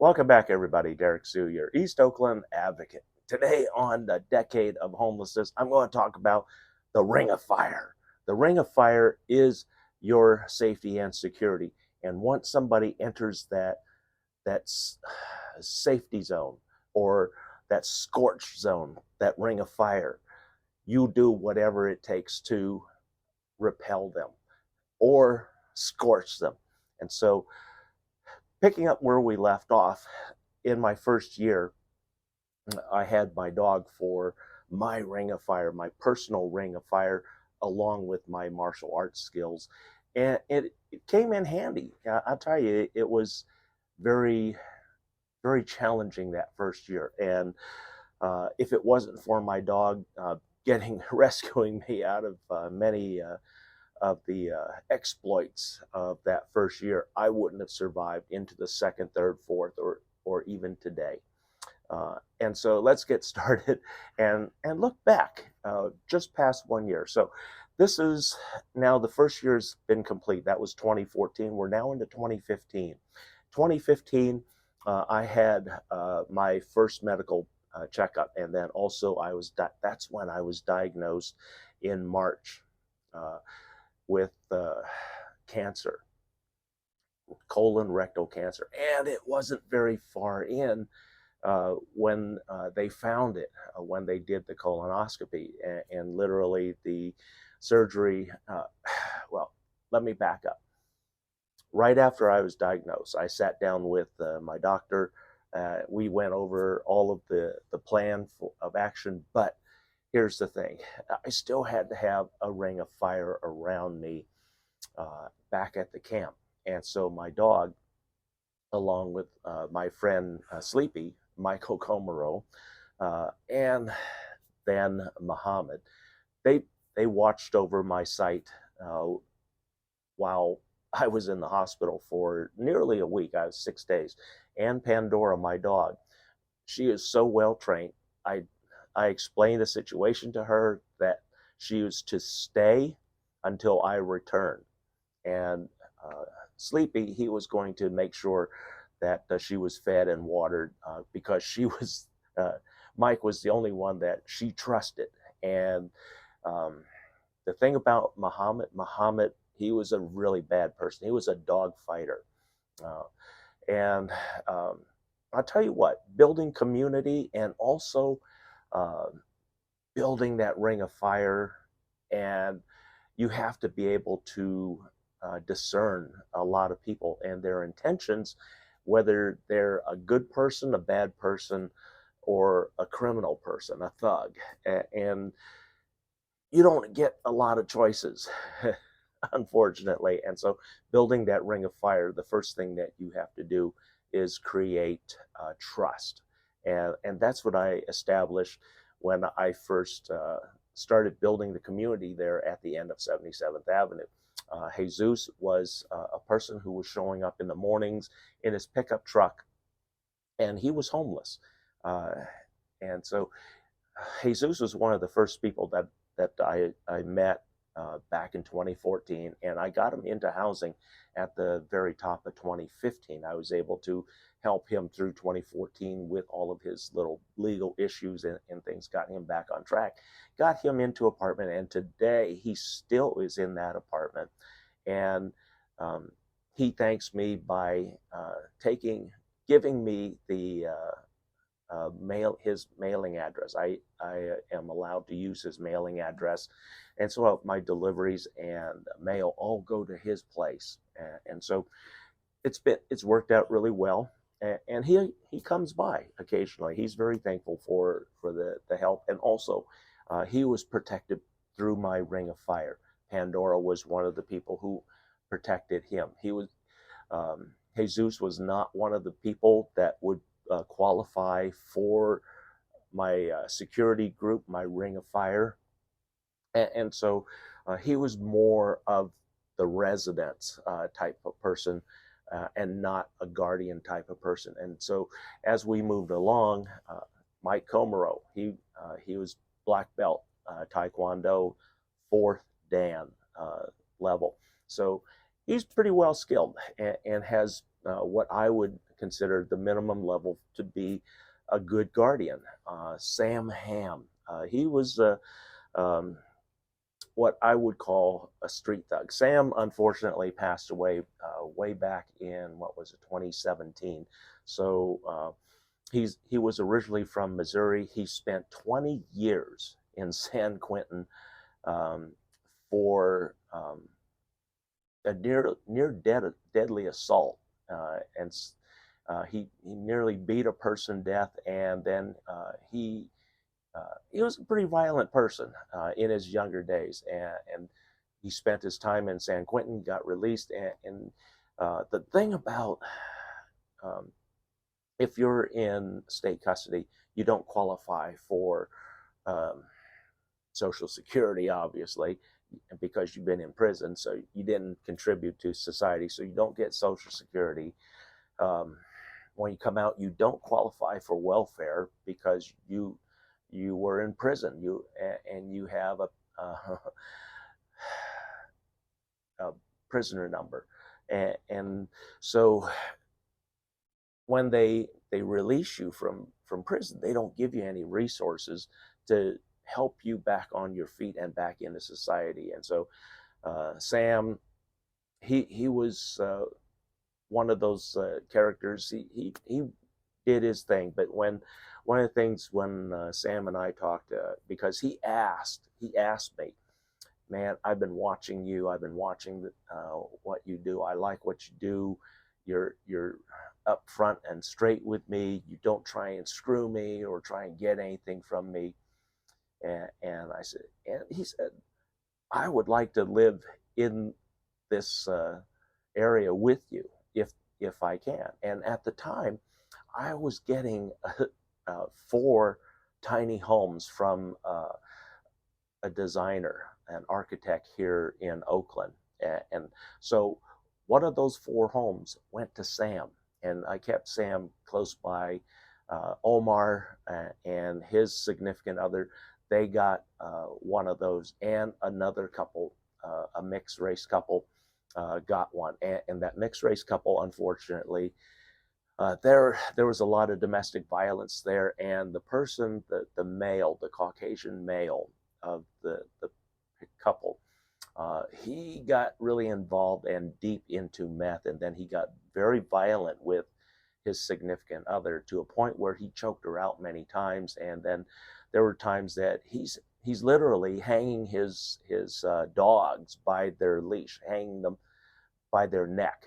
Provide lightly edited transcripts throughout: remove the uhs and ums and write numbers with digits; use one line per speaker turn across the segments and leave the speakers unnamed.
Welcome back, everybody. Derrick Soo, your East Oakland advocate. Today, on the decade of homelessness, I'm going to talk about the Ring of Fire. The Ring of Fire is your safety and security. And once somebody enters that safety zone or that scorch zone, that Ring of Fire, you do whatever it takes to repel them or scorch them. And so, picking up where we left off, in my first year, I had my dog for my ring of fire, my personal ring of fire, along with my martial arts skills. And it came in handy. I'll tell you, it was very, very challenging that first year. And if it wasn't for my dog getting rescuing me out of many of the exploits of that first year, I wouldn't have survived into the second, third, fourth, or even today. And so let's get started and look back just past 1 year. So this is now the first year's been complete. That was 2014. We're now into 2015. 2015, I had my first medical checkup, and then also that's when I was diagnosed in March with cancer, colon rectal cancer, and it wasn't very far in when they found it, when they did the colonoscopy, and literally the surgery. Well, let me back up. Right after I was diagnosed, I sat down with my doctor. We went over all of the plan of action, but here's the thing: I still had to have a ring of fire around me back at the camp, and so my dog, along with my friend Sleepy, Michael Komaro, and then Muhammad. They they watched over my site while I was in the hospital for nearly a week. I was 6 days, and Pandora, my dog. She is so well trained. I I explained the situation to her that she was to stay until I returned, and Sleepy, he was going to make sure that she was fed and watered because she was uh, Mike was the only one that she trusted. And um, the thing about Muhammad, he was a really bad person. He was a dog fighter, uh, and I'll tell you what, building community and also uh, building that ring of fire, and you have to be able to discern a lot of people and their intentions, whether they're a good person, a bad person, or a criminal person, a thug. And you don't get a lot of choices, unfortunately. And so, building that ring of fire, the first thing that you have to do is create trust. And that's what I established when I first started building the community there at the end of 77th Avenue. Jesus was a person who was showing up in the mornings in his pickup truck, and he was homeless. Uh, and so Jesus was one of the first people that I met back in 2014, and I got him into housing at the very top of 2015. I was able to help him through 2014 with all of his little legal issues and things, got him back on track, got him into apartment, and today he still is in that apartment. And um, he thanks me by giving me the his mailing address. I am allowed to use his mailing address, and so my deliveries and mail all go to his place. And so it's worked out really well. And he comes by occasionally. He's very thankful for the help, and also he was protected through my ring of fire. Pandora was one of the people who protected him. Jesus was not one of the people that would qualify for my security group, my ring of fire. And so he was more of the residence type of person, and not a guardian type of person. And so as we moved along, Mike Komaro, he was black belt Taekwondo, fourth Dan level. So he's pretty well skilled and has what I would consider the minimum level to be a good guardian. Sam Ham, he was um, what I would call a street thug. Sam unfortunately passed away way back in what was it, 2017. So he was originally from Missouri. He spent 20 years in San Quentin um, for a deadly assault, and he nearly beat a person to death, and then he was a pretty violent person in his younger days, and he spent his time in San Quentin, got released, and the thing about um, if you're in state custody, you don't qualify for um, Social Security, obviously, because you've been in prison, so you didn't contribute to society, so you don't get Social Security. Um, when you come out, you don't qualify for welfare because you were in prison. And you have a prisoner number, and so when they release you from prison, they don't give you any resources to help you back on your feet and back into society. And so Sam, he was one of those characters. He did his thing, but when one of the things when Sam and I talked, because he asked me, man, I've been watching you. I've been watching what you do. I like what you do. You're upfront and straight with me. You don't try and screw me or try and get anything from me. And I said, and he said, I would like to live in this area with you if I can. And at the time, I was getting 4 tiny homes from a designer, an architect here in Oakland. And so one of those 4 homes went to Sam, and I kept Sam close by. Omar and his significant other, they got one of those, and another couple, a mixed race couple, got one. And that mixed race couple, unfortunately, there was a lot of domestic violence there, and the person, the male, the Caucasian male of the couple, he got really involved and deep into meth, and then he got very violent with his significant other to a point where he choked her out many times. And then there were times that he's literally hanging his dogs by their leash, hanging them by their neck,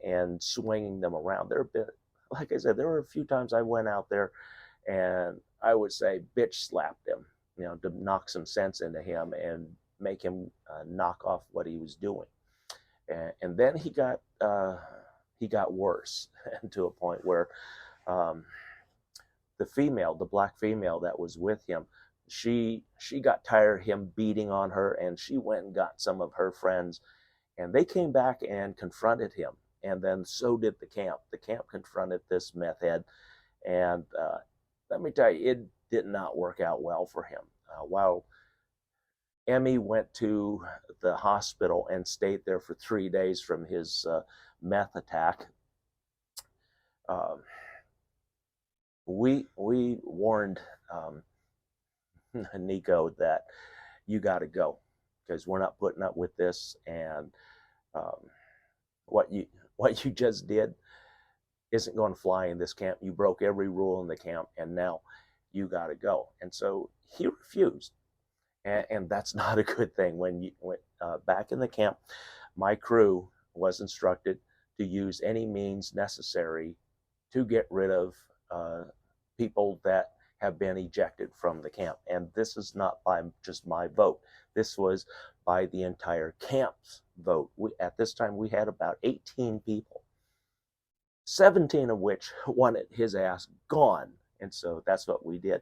and swinging them around. There have been, like I said, there were a few times I went out there and I would say bitch slapped him, to knock some sense into him and make him knock off what he was doing. And then he got worse to a point where the black female that was with him, she got tired of him beating on her, and she went and got some of her friends, and they came back and confronted him. And then so did the camp. The camp confronted this meth head, and let me tell you, it did not work out well for him. While Emmy went to the hospital and stayed there for 3 days from his meth attack, we warned Nico that you got to go because we're not putting up with this, and what you just did isn't going to fly in this camp. You broke every rule in the camp, and now you got to go. And so he refused, and that's not a good thing. When back in the camp, my crew was instructed to use any means necessary to get rid of people that have been ejected from the camp. And this is not by just my vote. This was by the entire camp's vote. At this time, we had about 18 people, 17 of which wanted his ass gone. And so that's what we did.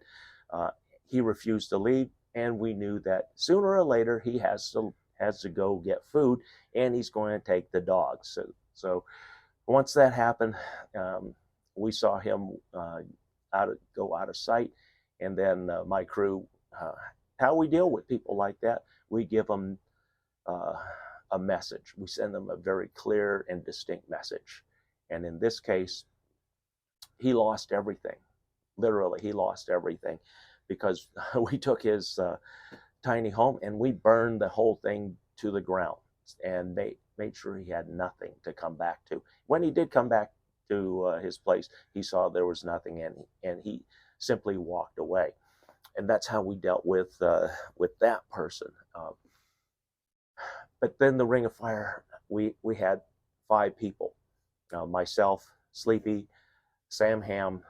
He refused to leave, and we knew that sooner or later he has to go get food, and he's going to take the dogs. So once that happened, we saw him go out of sight. And then my crew, how we deal with people like that, we give them a message. We send them a very clear and distinct message. And in this case, he lost everything. Literally, he lost everything because we took his tiny home and we burned the whole thing to the ground and made sure he had nothing to come back to. When he did come back to his place, he saw there was nothing, and he simply walked away. And that's how we dealt with that person. But then the Ring of Fire, we had 5 people: myself, Sleepy, Sam Ham,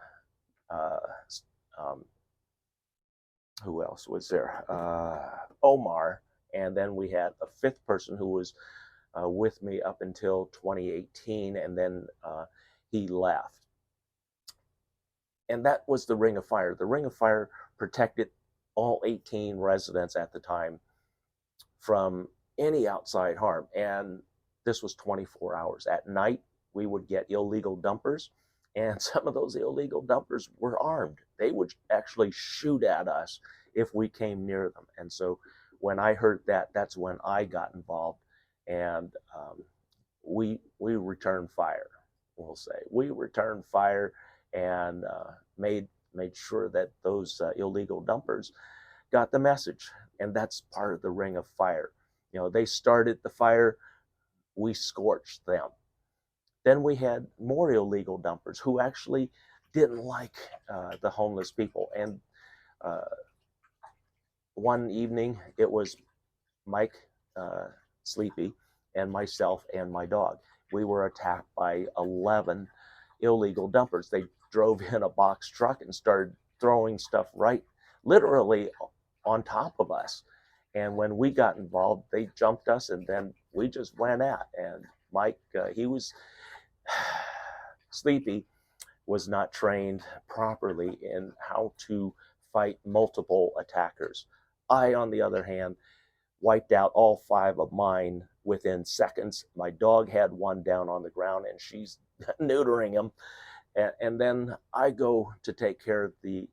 uh, who else was there? Omar, and then we had a 5th person who was with me up until 2018, and then he left. And that was the Ring of Fire. The Ring of Fire protected all 18 residents at the time from any outside harm. And this was 24 hours. At night, we would get illegal dumpers, and some of those illegal dumpers were armed. They would actually shoot at us if we came near them. And so when I heard that, that's when I got involved, and we returned fire. We'll say we returned fire and made sure that those illegal dumpers got the message. And that's part of the Ring of Fire. You know, they started the fire, we scorched them. Then we had more illegal dumpers who actually didn't like the homeless people. And one evening, it was Mike, Sleepy, and myself and my dog. We were attacked by 11 illegal dumpers. They drove in a box truck and started throwing stuff right, literally on top of us. And when we got involved, they jumped us, and then we just went at. And Mike, he was Sleepy, was not trained properly in how to fight multiple attackers. I, on the other hand, wiped out all 5 of mine within seconds. My dog had one down on the ground, and she's neutering him. And then I go to take care of the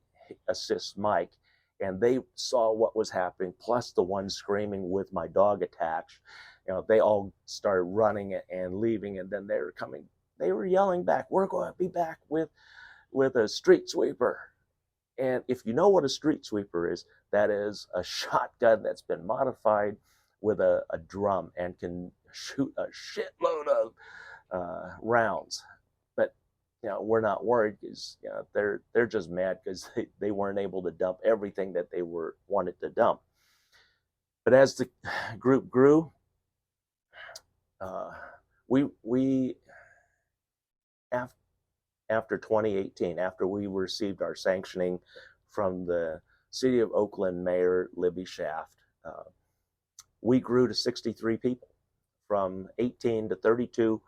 assist Mike, and they saw what was happening, plus the one screaming with my dog attached. You know, they all started running and leaving, and then they were yelling back, "We're going to be back with a street sweeper." And if you know what a street sweeper is, that is a shotgun that's been modified with a drum and can shoot a shitload of rounds. But you know, we're not worried because you know, they're just mad because they weren't able to dump everything that they wanted to dump. But as the group grew, we after 2018, after we received our sanctioning from the City of Oakland Mayor Libby Schaaf, we grew to 63 people, from 18 to 32,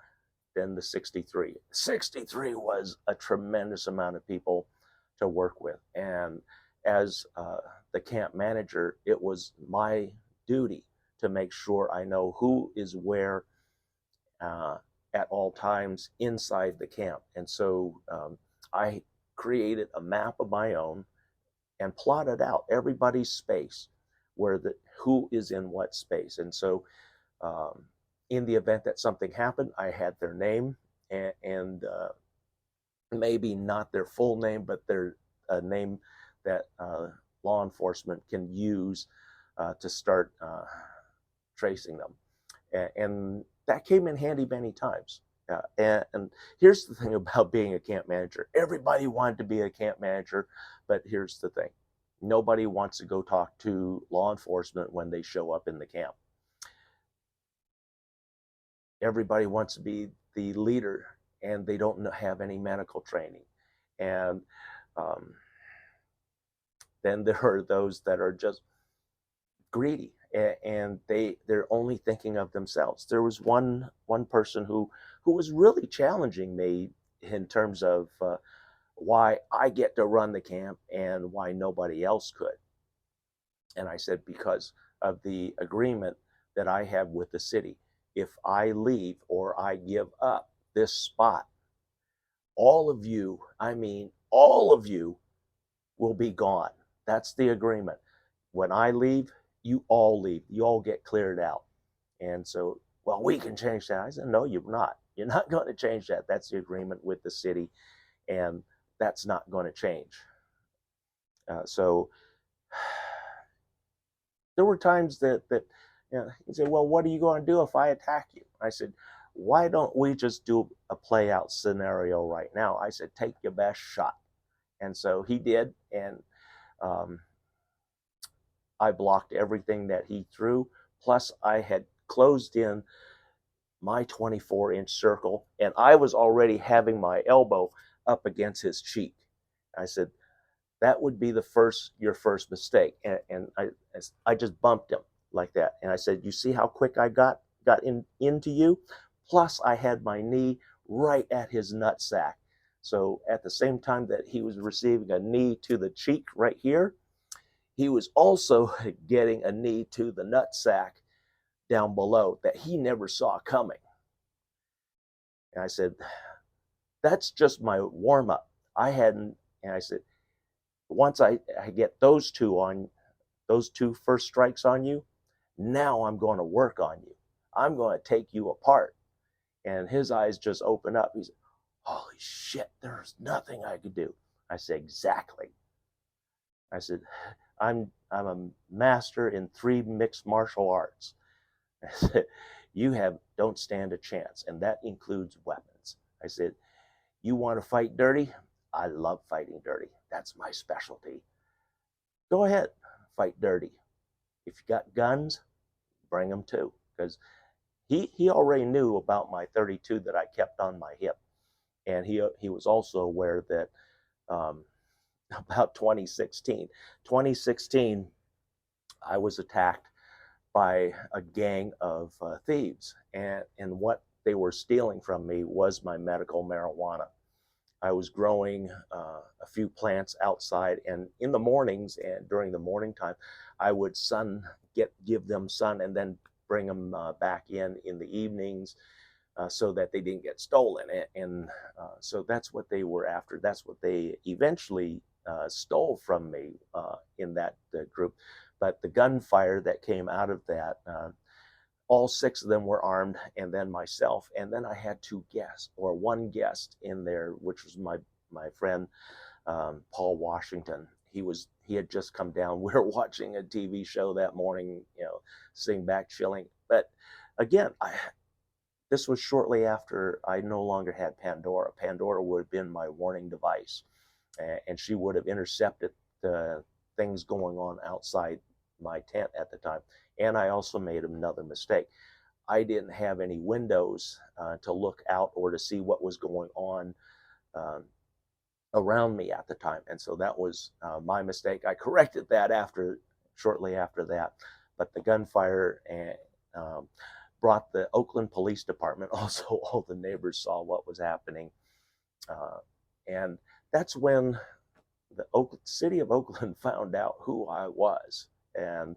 then to 63. 63 was a tremendous amount of people to work with. And as the camp manager, it was my duty to make sure I know who is where at all times inside the camp. And so I created a map of my own and plotted out everybody's space, who is in what space. And so in the event that something happened, I had their name and maybe not their full name, but their name that law enforcement can use to start tracing them. And that came in handy many times. And here's the thing about being a camp manager. Everybody wanted to be a camp manager, but here's the thing. Nobody wants to go talk to law enforcement when they show up in the camp. Everybody wants to be the leader, and they don't have any medical training. And then there are those that are just greedy, and they're only thinking of themselves. There was one person who was really challenging me in terms of why I get to run the camp and why nobody else could. And I said, because of the agreement that I have with the city. If I leave or I give up this spot, all of you, I mean all of you, will be gone. That's the agreement. When I leave, you all leave. You all get cleared out. And so well, we can change that. I said, no, you're not. You're not going to change that. That's the agreement with the city, and that's not going to change. So there were times that he said, well, what are you going to do if I attack you? I said, why don't we just do a play out scenario right now? I said, take your best shot. And so he did, and um, I blocked everything that he threw. Plus, I had closed in my 24-inch circle, and I was already having my elbow up against his cheek. I said, that would be your first mistake. And I just bumped him like that. And I said, you see how quick I got into you? Plus, I had my knee right at his nutsack. So at the same time that he was receiving a knee to the cheek right here, he was also getting a knee to the nutsack down below that he never saw coming. And I said, that's just my warm up. And I said, once I get those two first strikes on you, now I'm going to work on you. I'm going to take you apart. And his eyes just open up. He said, holy shit, there's nothing I could do. I said, exactly. I said, I'm a master in 3 mixed martial arts. I said, don't stand a chance, and that includes weapons. I said, you want to fight dirty? I love fighting dirty. That's my specialty. Go ahead, fight dirty. If you got guns, bring them too, because he already knew about my 32 that I kept on my hip, and he was also aware that about 2016, I was attacked by a gang of thieves, and what they were stealing from me was my medical marijuana. I was growing a few plants outside, and in the mornings and during the morning time, I would give them sun, and then bring them back in the evenings so that they didn't get stolen. And so that's what they were after. That's what they eventually stole from me in that group. But the gunfire that came out of that, all 6 of them were armed, and then myself, and then I had 2 guests, or 1 guest in there, which was my friend Paul Washington. He had just come down. We were watching a TV show that morning, sitting back chilling. But again, this was shortly after I no longer had Pandora. Pandora would have been my warning device, and she would have intercepted the things going on outside my tent at the time. And I also made another mistake. I didn't have any windows to look out or to see what was going on around me at the time. And so that was my mistake. I corrected that shortly after that. But the gunfire brought the Oakland Police Department. Also, all the neighbors saw what was happening. And that's when the city of Oakland found out who I was. And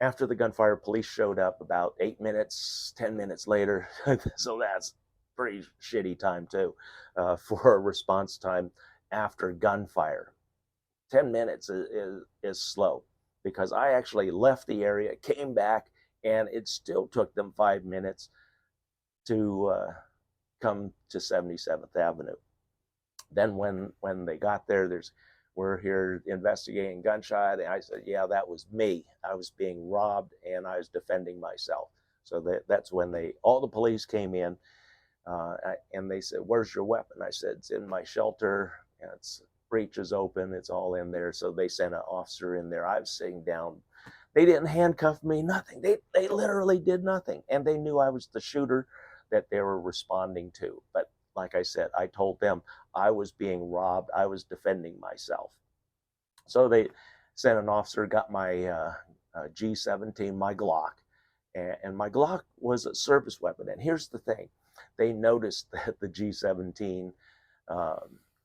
after the gunfire, police showed up about 8 minutes, 10 minutes later. So that's pretty shitty time too for a response time after gunfire. 10 minutes is slow, because I actually left the area, came back, and it still took them 5 minutes to come to 77th Avenue. Then when they got there, we're here investigating gunshot, and I said, yeah, that was me. I was being robbed, and I was defending myself. So that's when all the police came in, and they said, where's your weapon? I said, it's in my shelter, and breech is open, it's all in there. So they sent an officer in there. I was sitting down. They didn't handcuff me, nothing. They literally did nothing, and they knew I was the shooter that they were responding to. But like I said, I told them I was being robbed. I was defending myself. So they sent an officer, got my G17, my Glock, and my Glock was a service weapon. And here's the thing. They noticed that the G17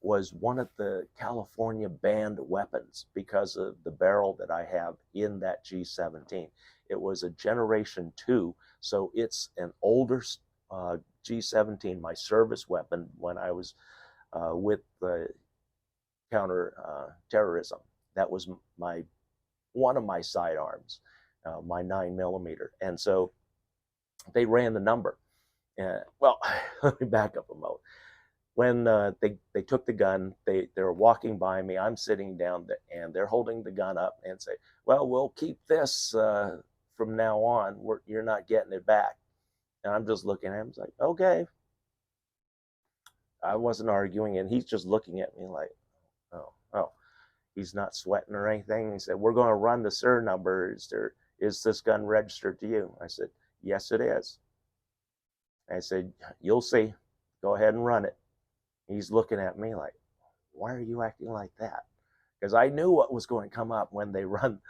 was one of the California banned weapons because of the barrel that I have in that G17. It was a Generation 2, so it's an older G17, my service weapon when I was with the counter-terrorism. That was one of my sidearms, my 9mm. And so They ran the number. Well, let me back up a moment. When they took the gun, they were walking by me. I'm sitting down, and they're holding the gun up and say, "Well, we'll keep this from now on. You're not getting it back." And I'm just looking at him, like, "Okay." I wasn't arguing, and he's just looking at me like, "Oh, oh." He's not sweating or anything. He said, "We're going to run the SIR number. Is this gun registered to you?" I said, "Yes, it is." I said, "You'll see. Go ahead and run it." He's looking at me like, "Why are you acting like that?" Because I knew what was going to come up when they run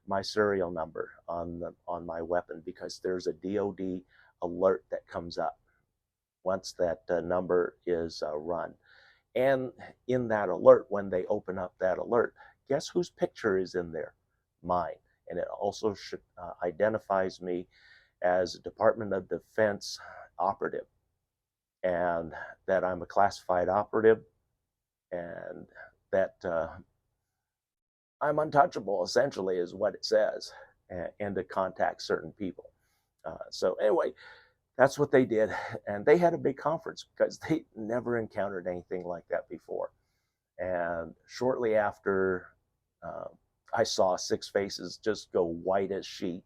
my serial number on my weapon, because there's a DOD alert that comes up once that number is run. And in that alert, when they open up that alert, guess whose picture is in there? Mine. And it also identifies me as a Department of Defense operative, and that I'm a classified operative, and that I'm untouchable, essentially, is what it says, and to contact certain people. So anyway, that's what they did. And they had a big conference because they never encountered anything like that before. And shortly after, I saw Six Faces just go white as sheet.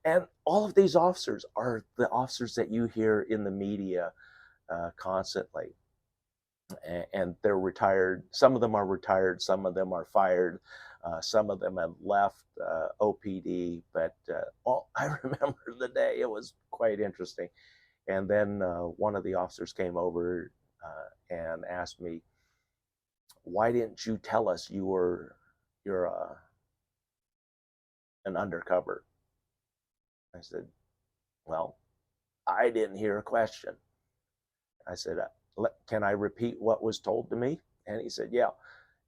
And all of these officers are the officers that you hear in the media constantly. And they're retired. Some of them are retired. Some of them are fired. Some of them have left OPD. But I remember the day. It was quite interesting. And then one of the officers came over and asked me, "Why didn't you tell us you're an undercover?" I said, "Well, I didn't hear a question." I said, "Can I repeat what was told to me?" And he said, "Yeah."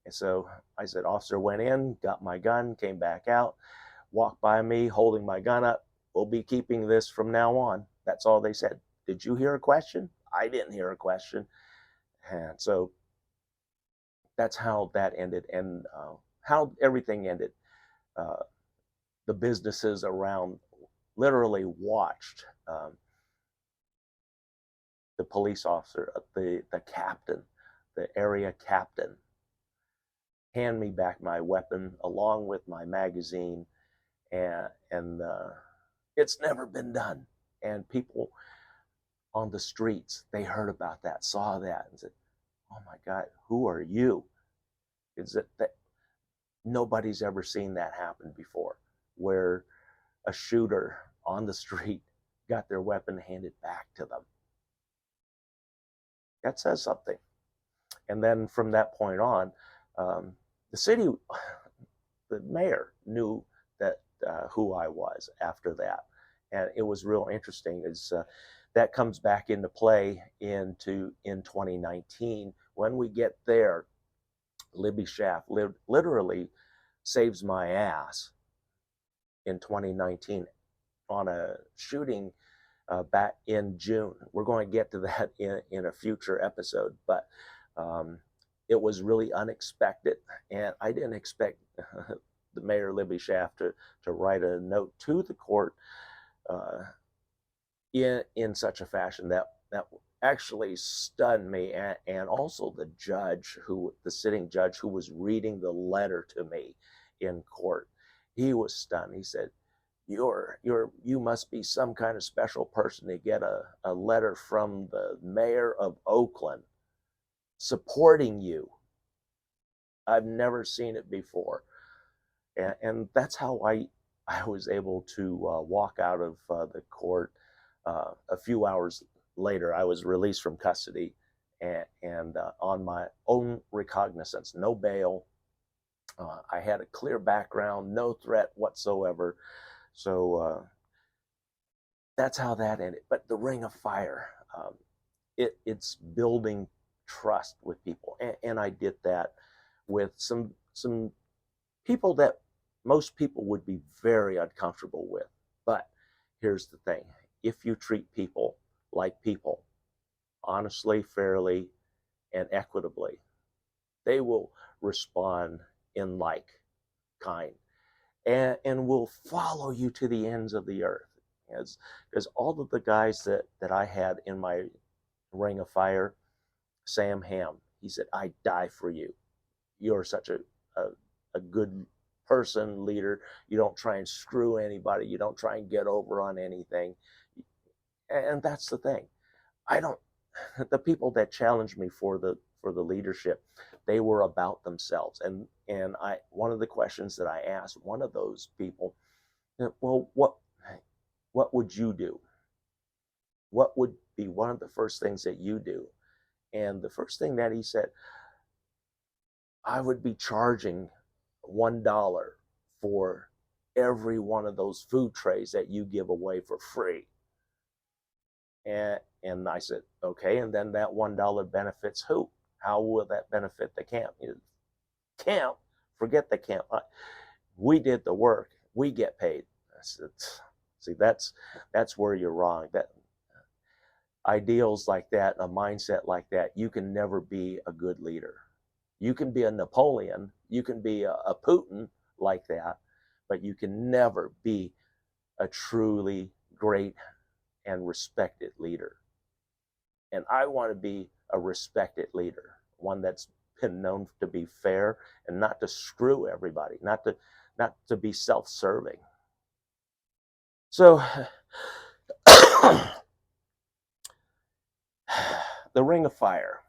And so I said, "Officer went in, got my gun, came back out, walked by me holding my gun up. We'll be keeping this from now on." That's all they said. "Did you hear a question?" I didn't hear a question. And so that's how that ended, and how everything ended. Uh, the businesses around literally watched the police officer, the captain, the area captain, hand me back my weapon along with my magazine, and it's never been done. And people on the streets, they heard about that, saw that, and said, "Oh my God, who are you?" Is it that nobody's ever seen that happen before, where a shooter on the street got their weapon handed back to them? That says something. And then from that point on, the city, the mayor knew that who I was after that. And it was real interesting. Is that comes back into play in 2019. When we get there, Libby Schaff literally saves my ass in 2019 on a shooting back in June. We're going to get to that in a future episode, but it was really unexpected, and I didn't expect the mayor, Libby Schaff, to write a note to the court in such a fashion that actually stunned me, and also the sitting judge who was reading the letter to me in court. He was stunned. He said, you must be some kind of special person to get a letter from the mayor of Oakland supporting you. I've never seen it before." And that's how I was able to walk out of the court. A few hours later, I was released from custody, and on my own recognizance, no bail. I had a clear background, no threat whatsoever. So that's how that ended. But the Ring of Fire, it's building trust with people, and I did that with some people that most people would be very uncomfortable with. But here's the thing: if you treat people like people, honestly, fairly, and equitably, they will respond in like kind, and will follow you to the ends of the earth. because all of the guys that I had in my ring of fire, Sam Ham, he said, "I die for you. You're such a good person, leader. You don't try and screw anybody. You don't try and get over on anything." And that's the thing. I don't. The people that challenged me for the leadership, they were about themselves. And I one of the questions that I asked one of those people, well, what would you do? What would be one of the first things that you do? And the first thing that he said, I would be charging $1 for every one of those food trays that you give away for free. And I said, okay, and then that $1 benefits who? How will that benefit the camp? Camp? Forget the camp. We did the work. We get paid. I said, see, that's where you're wrong. That ideals like that, a mindset like that, you can never be a good leader. You can be a Napoleon, you can be a Putin like that, but you can never be a truly great and respected leader. And I want to be a respected leader, one that's been known to be fair and not to screw everybody, not to be self-serving. So the Ring of Fire.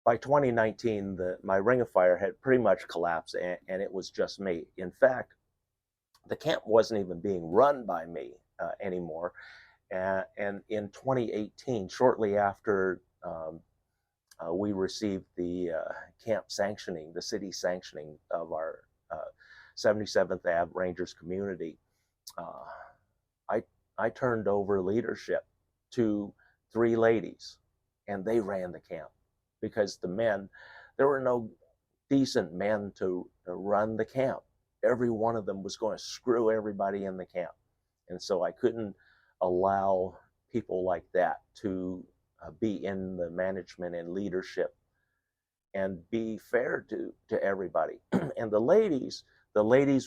By 2019, my Ring of Fire had pretty much collapsed, and it was just me. In fact, the camp wasn't even being run by me anymore. And in 2018, shortly after we received the camp sanctioning, the city sanctioning of our 77th Ave Rangers community, I turned over leadership to 3 ladies, and they ran the camp. Because the men, there were no decent men to run the camp. Every one of them was going to screw everybody in the camp. And so I couldn't allow people like that to be in the management and leadership and be fair to everybody. And the ladies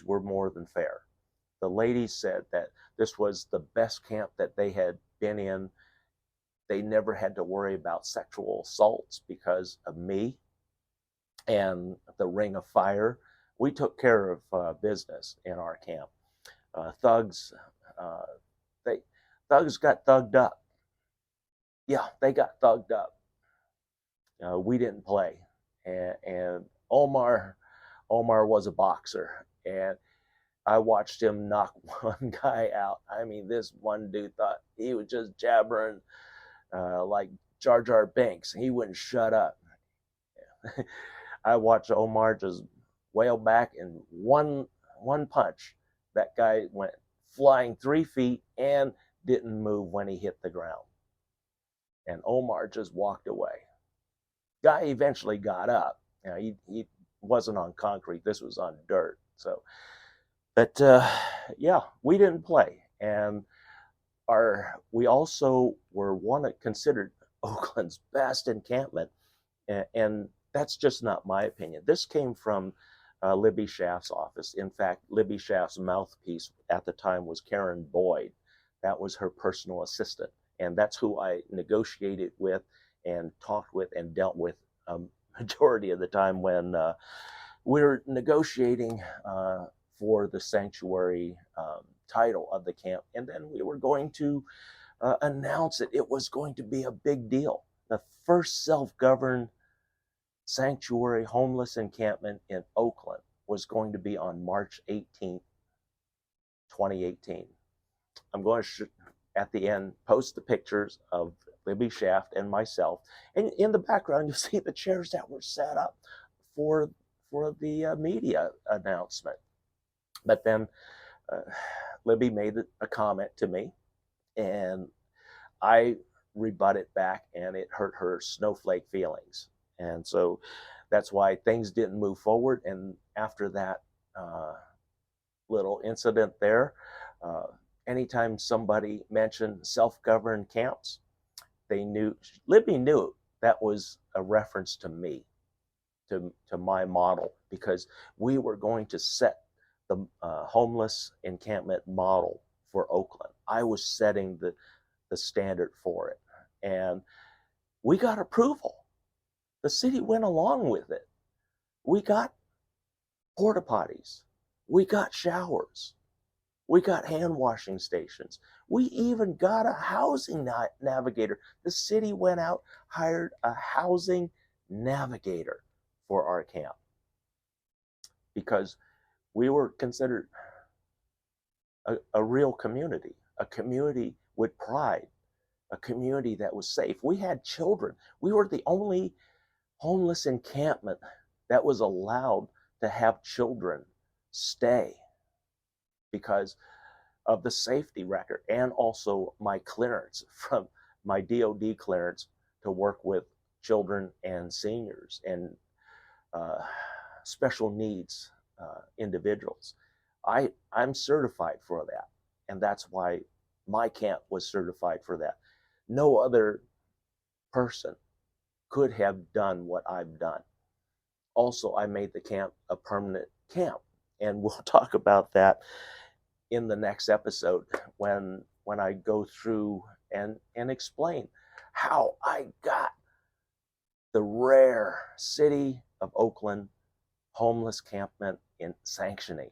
were more than fair. The ladies said that this was the best camp that they had been in. They never had to worry about sexual assaults because of me and the Ring of Fire. We took care of business in our camp. Thugs got thugged up. Yeah, they got thugged up. We didn't play. And Omar was a boxer. And I watched him knock one guy out. I mean, this one dude thought he was just jabbering like Jar Jar Binks. He wouldn't shut up. I watched Omar just wail back, and one punch, that guy went flying 3 feet and didn't move when he hit the ground. And Omar just walked away. Guy eventually got up. You know, he wasn't on concrete. This was on dirt. So, but yeah, we didn't play. And we also were considered Oakland's best encampment, and that's just not my opinion. This came from Libby Schaff's office. In fact, Libby Schaff's mouthpiece at the time was Karen Boyd. That was her personal assistant, and that's who I negotiated with and talked with and dealt with majority of the time when we were negotiating for the sanctuary title of the camp. And then we were going to announce it. It was going to be a big deal. The first self-governed sanctuary homeless encampment in Oakland was going to be on March 18th, 2018. I'm going to, at the end, post the pictures of Libby Schaff and myself. And in the background, you'll see the chairs that were set up for the media announcement. But then Libby made a comment to me, and I rebutted back, and it hurt her snowflake feelings. And so that's why things didn't move forward. And after that little incident there, anytime somebody mentioned self-governed camps, Libby knew that was a reference to me, to my model, because we were going to set the homeless encampment model for Oakland. I was setting the standard for it. And we got approval. The city went along with it. We got porta potties. We got showers. We got hand washing stations. We even got a housing navigator. The city went out, hired a housing navigator for our camp because we were considered a real community, a community with pride, a community that was safe. We had children. We were the only homeless encampment that was allowed to have children stay because of the safety record and also my clearance from my DOD clearance to work with children and seniors and special needs individuals. I'm certified for that, and that's why my camp was certified for that. No other person could have done what I've done. Also, I made the camp a permanent camp, and we'll talk about that in the next episode when I go through and explain how I got the rare city of Oakland homeless campment in sanctioning.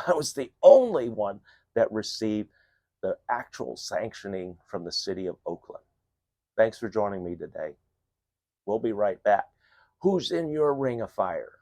I was the only one that received the actual sanctioning from the city of Oakland. Thanks for joining me today. We'll be right back. Who's in your ring of fire?